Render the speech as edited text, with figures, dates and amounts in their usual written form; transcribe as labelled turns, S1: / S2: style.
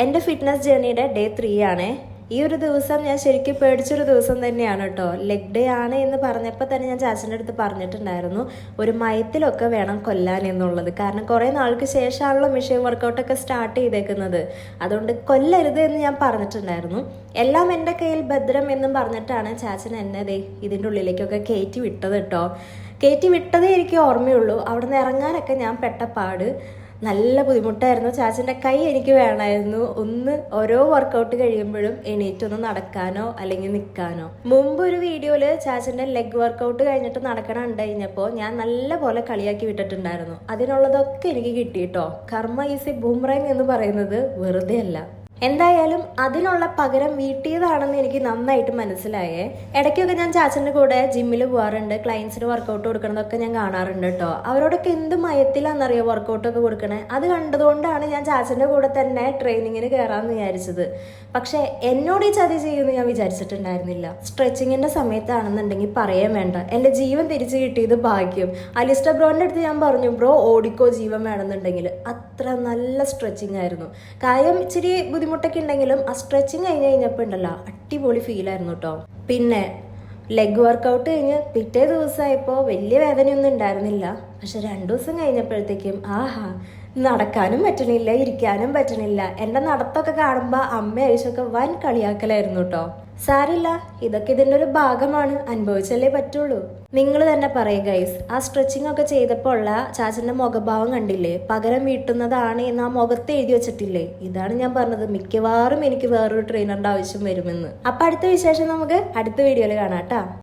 S1: എൻ്റെ fitness ജേർണിയുടെ day 3 ആണ്. ഈ ഒരു ദിവസം ഞാൻ ശരിക്കും പേടിച്ചൊരു ദിവസം തന്നെയാണ് കേട്ടോ. ലെഗ് ഡേ ആണ് എന്ന് പറഞ്ഞപ്പോൾ തന്നെ ഞാൻ ചാച്ചൻ്റെ അടുത്ത് പറഞ്ഞിട്ടുണ്ടായിരുന്നു, ഒരു മയത്തിലൊക്കെ വേണം കൊല്ലാൻ എന്നുള്ളത്. കാരണം കുറേ നാൾക്ക് ശേഷമാണല്ലോ മെഷീൻ വർക്കൗട്ടൊക്കെ സ്റ്റാർട്ട് ചെയ്തേക്കുന്നത്. അതുകൊണ്ട് കൊല്ലരുത് എന്ന് ഞാൻ പറഞ്ഞിട്ടുണ്ടായിരുന്നു. എല്ലാം എൻ്റെ കയ്യിൽ ഭദ്രം എന്നും പറഞ്ഞിട്ടാണ് ചാച്ചൻ എന്നെ ഇതിൻ്റെ ഉള്ളിലേക്കൊക്കെ കയറ്റി വിട്ടത് കേട്ടോ. കയറ്റി വിട്ടതേ എനിക്ക് ഓർമ്മയുള്ളൂ. അവിടെ നിന്ന് ഇറങ്ങാനൊക്കെ ഞാൻ പെട്ടപ്പാട് നല്ല ബുദ്ധിമുട്ടായിരുന്നു. ചാച്ചൻ്റെ കൈ എനിക്ക് വേണമായിരുന്നു. ഓരോ വർക്കൗട്ട് കഴിയുമ്പോഴും എണീറ്റൊന്ന് നടക്കാനോ അല്ലെങ്കിൽ നിൽക്കാനോ. മുമ്പ് ഒരു വീഡിയോയിൽ ചാച്ചൻ്റെ ലെഗ് വർക്കൗട്ട് കഴിഞ്ഞിട്ട് നടക്കണം ഉണ്ട് കഴിഞ്ഞപ്പോൾ ഞാൻ നല്ല പോലെ കളിയാക്കി വിട്ടിട്ടുണ്ടായിരുന്നു. അതിനുള്ളതൊക്കെ എനിക്ക് കിട്ടിയിട്ടോ. കർമ്മ ഈസ് എ ബൂമറാങ് എന്ന് പറയുന്നത് വെറുതെ അല്ല. എന്തായാലും അതിനുള്ള പകരം വീട്ടിയതാണെന്ന് എനിക്ക് നന്നായിട്ട് മനസ്സിലായേ. ഇടയ്ക്കൊക്കെ ഞാൻ ചാച്ചൻ്റെ കൂടെ ജിമ്മിൽ പോകാറുണ്ട്. ക്ലയൻസിന് വർക്കൗട്ട് കൊടുക്കണതൊക്കെ ഞാൻ കാണാറുണ്ട് കേട്ടോ. അവരോടൊക്കെ എന്ത് മയത്തിലാണെന്നറിയോ വർക്കൗട്ടൊക്കെ കൊടുക്കണേ. അത് കണ്ടതുകൊണ്ടാണ് ഞാൻ ചാച്ചൻ്റെ കൂടെ തന്നെ ട്രെയിനിങ്ങിന് കയറാമെന്ന് വിചാരിച്ചത്. പക്ഷേ എന്നോട് ഈ ചതി ചെയ്യുമെന്ന് ഞാൻ വിചാരിച്ചിട്ടുണ്ടായിരുന്നില്ല. സ്ട്രെച്ചിങ്ങിൻ്റെ സമയത്താണെന്നുണ്ടെങ്കിൽ പറയാൻ വേണ്ട, എൻ്റെ ജീവൻ തിരിച്ചു കിട്ടിയത് ഭാഗ്യം. അലിസ്റ്റർ ബ്രോൻ്റെ അടുത്ത് ഞാൻ പറഞ്ഞു, ബ്രോ ഓടിക്കോ ജീവൻ വേണമെന്നുണ്ടെങ്കിൽ. അത്ര നല്ല സ്ട്രെച്ചിങ് ആയിരുന്നു. കാര്യം ഇച്ചിരി ബുദ്ധിമുട്ടൊക്കെ ഉണ്ടെങ്കിലും ആ സ്ട്രെച്ചിങ് കഴിഞ്ഞപ്പോൾ ഉണ്ടല്ലോ, അടിപൊളി ഫീലായിരുന്നു കേട്ടോ. പിന്നെ ലെഗ് വർക്കൗട്ട് കഴിഞ്ഞ് പിറ്റേ ദിവസമായപ്പോൾ വലിയ വേദനയൊന്നും ഉണ്ടായിരുന്നില്ല. പക്ഷെ 2 ദിവസം കഴിഞ്ഞപ്പോഴത്തേക്കും നടക്കാനും പറ്റണില്ല, ഇരിക്കാനും പറ്റണില്ല. എൻ്റെ നടത്തൊക്കെ കാണുമ്പോൾ അമ്മ ആവശ്യമൊക്കെ വൻ കളിയാക്കലായിരുന്നു കേട്ടോ. സാരില്ല, ഇതൊക്കെ ഇതിൻ്റെ ഒരു ഭാഗമാണ്, അനുഭവിച്ചല്ലേ പറ്റുള്ളൂ. നിങ്ങൾ തന്നെ പറയുക ഗൈസ്, ആ സ്ട്രെച്ചിങ് ഒക്കെ ചെയ്തപ്പോൾ ഉള്ള ചാച്ചൻ്റെ മുഖഭാവം കണ്ടില്ലേ? പകരം വീട്ടുന്നതാണ് എന്ന് ആ മുഖത്ത് എഴുതി വെച്ചിട്ടില്ലേ? ഇതാണ് ഞാൻ പറഞ്ഞത്, മിക്കവാറും എനിക്ക് വേറൊരു ട്രെയിനറിൻ്റെ ആവശ്യം വരുമെന്ന്. അപ്പം അടുത്ത വിശേഷം നമുക്ക് അടുത്ത വീഡിയോയിൽ കാണാം കേട്ടോ.